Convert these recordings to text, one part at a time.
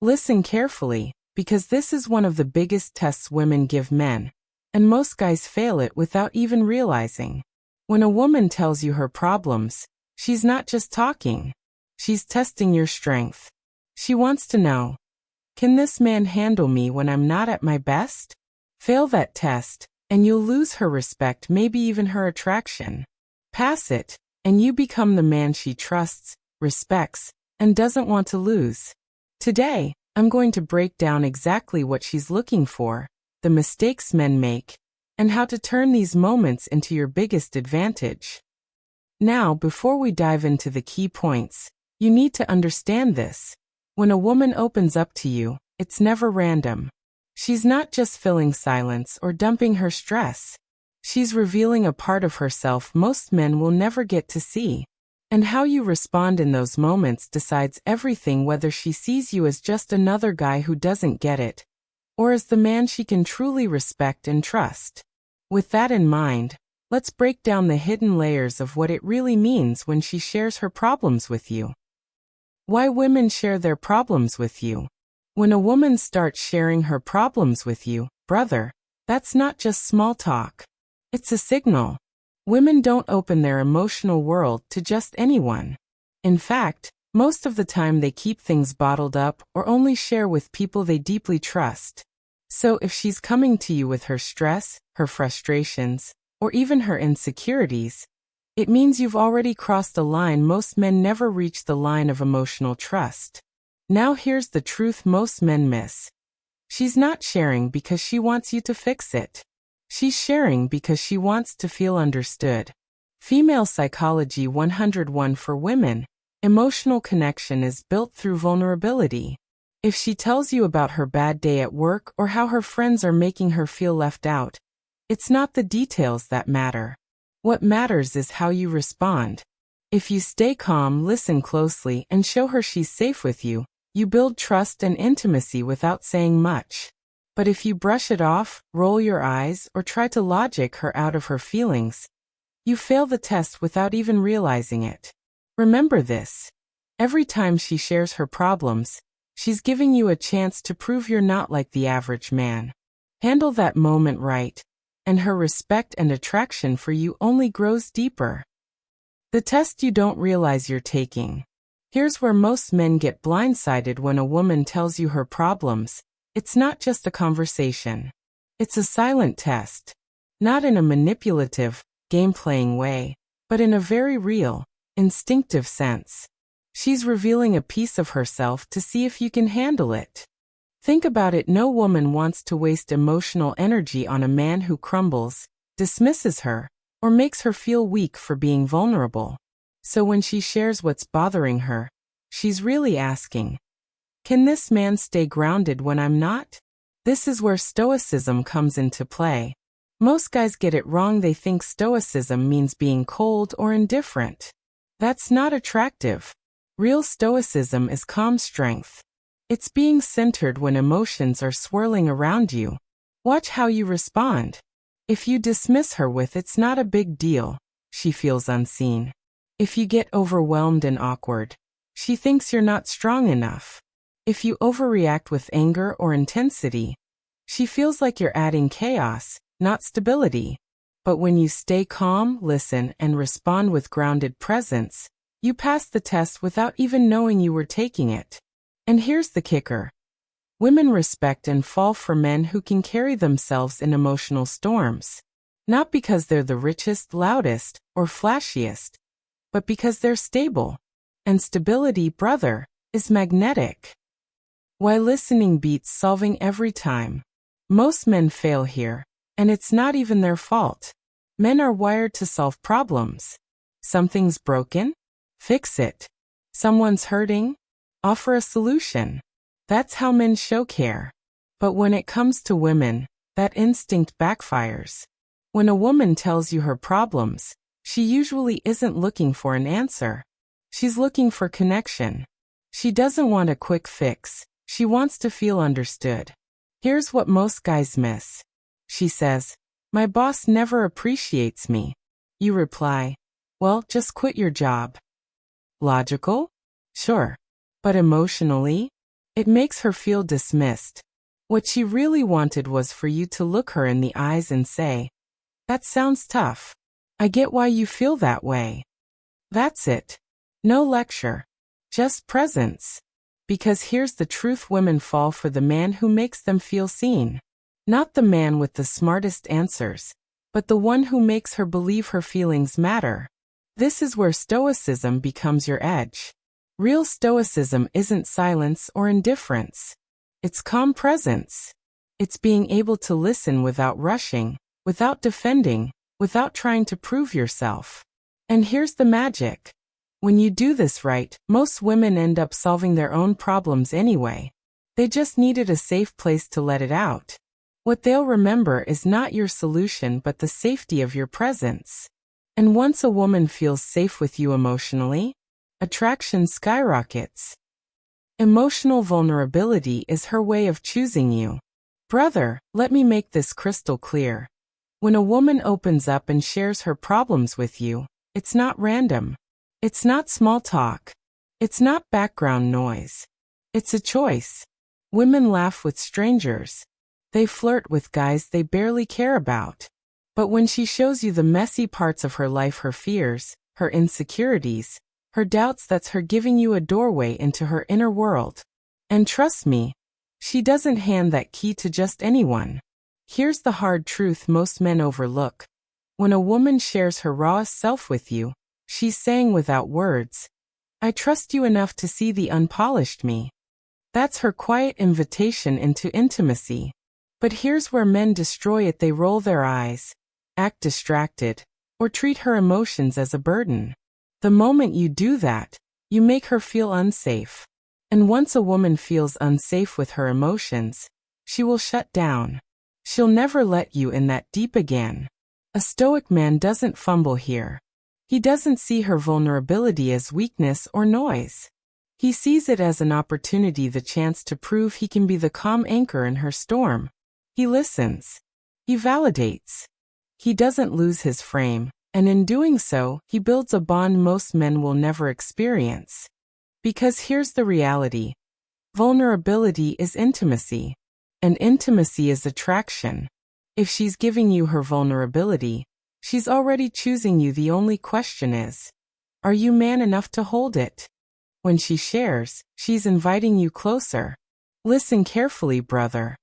Listen carefully, because this is one of the biggest tests women give men, and most guys fail it without even realizing. When a woman tells you her problems, she's not just talking. She's testing your strength. She wants to know, can this man handle me when I'm not at my best? Fail that test, and you'll lose her respect, maybe even her attraction. Pass it, and you become the man she trusts, respects, and doesn't want to lose. Today, I'm going to break down exactly what she's looking for, the mistakes men make, and how to turn these moments into your biggest advantage. Now, before we dive into the key points, you need to understand this. When a woman opens up to you, it's never random. She's not just filling silence or dumping her stress. She's revealing a part of herself most men will never get to see. And how you respond in those moments decides everything, whether she sees you as just another guy who doesn't get it, or as the man she can truly respect and trust. With that in mind, let's break down the hidden layers of what it really means when she shares her problems with you. Why women share their problems with you. When a woman starts sharing her problems with you, brother, that's not just small talk. It's a signal. Women don't open their emotional world to just anyone. In fact, most of the time they keep things bottled up or only share with people they deeply trust. So if she's coming to you with her stress, her frustrations, or even her insecurities, it means you've already crossed a line. Most men never reach the line of emotional trust. Now here's the truth most men miss. She's not sharing because she wants you to fix it. She's sharing because she wants to feel understood. Female Psychology 101 for women. Emotional connection is built through vulnerability. If she tells you about her bad day at work or how her friends are making her feel left out, it's not the details that matter. What matters is how you respond. If you stay calm, listen closely, and show her she's safe with you, you build trust and intimacy without saying much. But if you brush it off, roll your eyes, or try to logic her out of her feelings, you fail the test without even realizing it. Remember this. Every time she shares her problems, she's giving you a chance to prove you're not like the average man. Handle that moment right, and her respect and attraction for you only grows deeper. The test you don't realize you're taking. Here's where most men get blindsided when a woman tells you her problems. It's not just a conversation. It's a silent test. Not in a manipulative, game-playing way, but in a very real, instinctive sense. She's revealing a piece of herself to see if you can handle it. Think about it. No woman wants to waste emotional energy on a man who crumbles, dismisses her, or makes her feel weak for being vulnerable. So when she shares what's bothering her, she's really asking, can this man stay grounded when I'm not? This is where stoicism comes into play. Most guys get it wrong. They think stoicism means being cold or indifferent. That's not attractive. Real stoicism is calm strength. It's being centered when emotions are swirling around you. Watch how you respond. If you dismiss her with "it's not a big deal," she feels unseen. If you get overwhelmed and awkward, she thinks you're not strong enough. If you overreact with anger or intensity, she feels like you're adding chaos, not stability. But when you stay calm, listen, and respond with grounded presence, you pass the test without even knowing you were taking it. And here's the kicker. Women respect and fall for men who can carry themselves in emotional storms. Not because they're the richest, loudest, or flashiest, but because they're stable. And stability, brother, is magnetic. Why listening beats solving every time. Most men fail here, and it's not even their fault. Men are wired to solve problems. Something's broken? Fix it. Someone's hurting? Offer a solution. That's how men show care. But when it comes to women, that instinct backfires. When a woman tells you her problems, she usually isn't looking for an answer. She's looking for connection. She doesn't want a quick fix. She wants to feel understood. Here's what most guys miss. She says, "My boss never appreciates me." You reply, "Well, just quit your job." Logical? Sure. But emotionally? It makes her feel dismissed. What she really wanted was for you to look her in the eyes and say, "That sounds tough. I get why you feel that way." That's it. No lecture. Just presence. Because here's the truth: women fall for the man who makes them feel seen. Not the man with the smartest answers, but the one who makes her believe her feelings matter. This is where stoicism becomes your edge. Real stoicism isn't silence or indifference. It's calm presence. It's being able to listen without rushing, without defending, without trying to prove yourself. And here's the magic. When you do this right, most women end up solving their own problems anyway. They just needed a safe place to let it out. What they'll remember is not your solution but the safety of your presence. And once a woman feels safe with you emotionally, attraction skyrockets. Emotional vulnerability is her way of choosing you. Brother, let me make this crystal clear. When a woman opens up and shares her problems with you, it's not random. It's not small talk. It's not background noise. It's a choice. Women laugh with strangers. They flirt with guys they barely care about. But when she shows you the messy parts of her life, her fears, her insecurities, her doubts, that's her giving you a doorway into her inner world. And trust me, she doesn't hand that key to just anyone. Here's the hard truth most men overlook. When a woman shares her rawest self with you, she's saying without words, "I trust you enough to see the unpolished me." That's her quiet invitation into intimacy. But here's where men destroy it. They roll their eyes, act distracted, or treat her emotions as a burden. The moment you do that, you make her feel unsafe. And once a woman feels unsafe with her emotions, she will shut down. She'll never let you in that deep again. A stoic man doesn't fumble here. He doesn't see her vulnerability as weakness or noise. He sees it as an opportunity, the chance to prove he can be the calm anchor in her storm. He listens. He validates. He doesn't lose his frame, and in doing so, he builds a bond most men will never experience. Because here's the reality. Vulnerability is intimacy, and intimacy is attraction. If she's giving you her vulnerability, she's already choosing you. The only question is, are you man enough to hold it? When she shares, she's inviting you closer. Listen carefully, brother.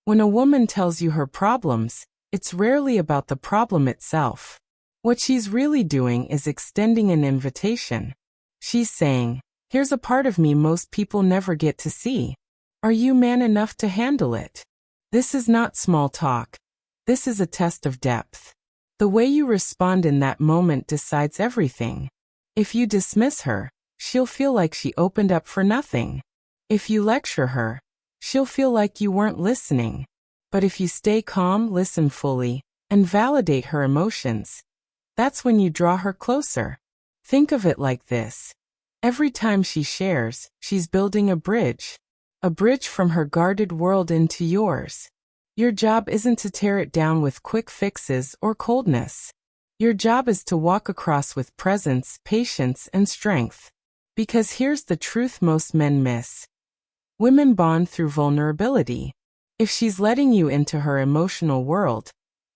When a woman tells you her problems, it's rarely about the problem itself. What she's really doing is extending an invitation. She's saying, "Here's a part of me most people never get to see. Are you man enough to handle it?" This is not small talk. This is a test of depth. The way you respond in that moment decides everything. If you dismiss her, she'll feel like she opened up for nothing. If you lecture her, she'll feel like you weren't listening. But if you stay calm, listen fully, and validate her emotions, that's when you draw her closer. Think of it like this. Every time she shares, she's building a bridge from her guarded world into yours. Your job isn't to tear it down with quick fixes or coldness. Your job is to walk across with presence, patience, and strength. Because here's the truth most men miss. Women bond through vulnerability. If she's letting you into her emotional world,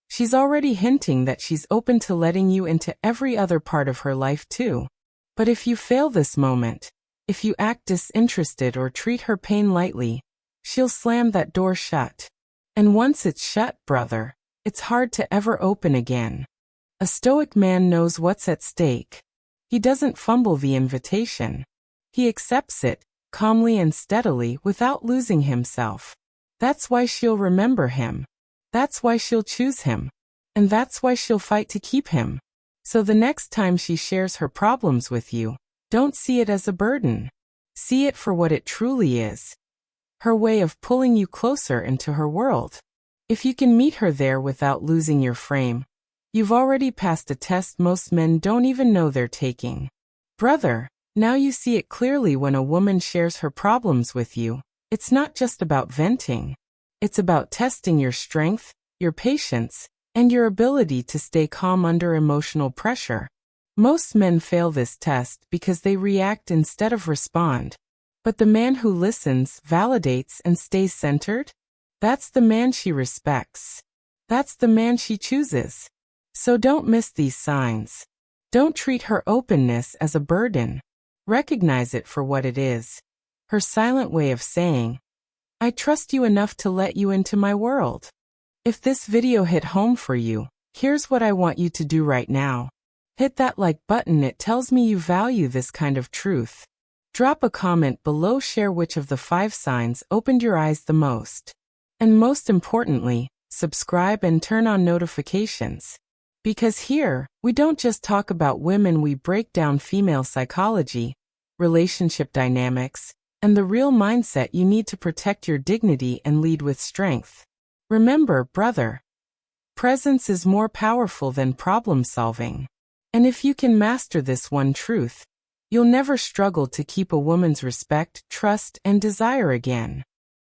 she's already hinting that she's open to letting you into every other part of her life too. But if you fail this moment, if you act disinterested or treat her pain lightly, she'll slam that door shut. And once it's shut, brother, it's hard to ever open again. A stoic man knows what's at stake. He doesn't fumble the invitation. He accepts it, calmly and steadily, without losing himself. That's why she'll remember him. That's why she'll choose him. And that's why she'll fight to keep him. So the next time she shares her problems with you, don't see it as a burden. See it for what it truly is. Her way of pulling you closer into her world. If you can meet her there without losing your frame, you've already passed a test most men don't even know they're taking. Brother, now you see it clearly. When a woman shares her problems with you, it's not just about venting. It's about testing your strength, your patience, and your ability to stay calm under emotional pressure. Most men fail this test because they react instead of respond. But the man who listens, validates, and stays centered? That's the man she respects. That's the man she chooses. So don't miss these signs. Don't treat her openness as a burden. Recognize it for what it is. Her silent way of saying, I trust you enough to let you into my world. If this video hit home for you, here's what I want you to do right now. Hit that like button, it tells me you value this kind of truth. Drop a comment below, share which of the 5 signs opened your eyes the most. And most importantly, subscribe and turn on notifications. Because here, we don't just talk about women, we break down female psychology, relationship dynamics, and the real mindset you need to protect your dignity and lead with strength. Remember, brother, presence is more powerful than problem solving. And if you can master this one truth, you'll never struggle to keep a woman's respect, trust, and desire again.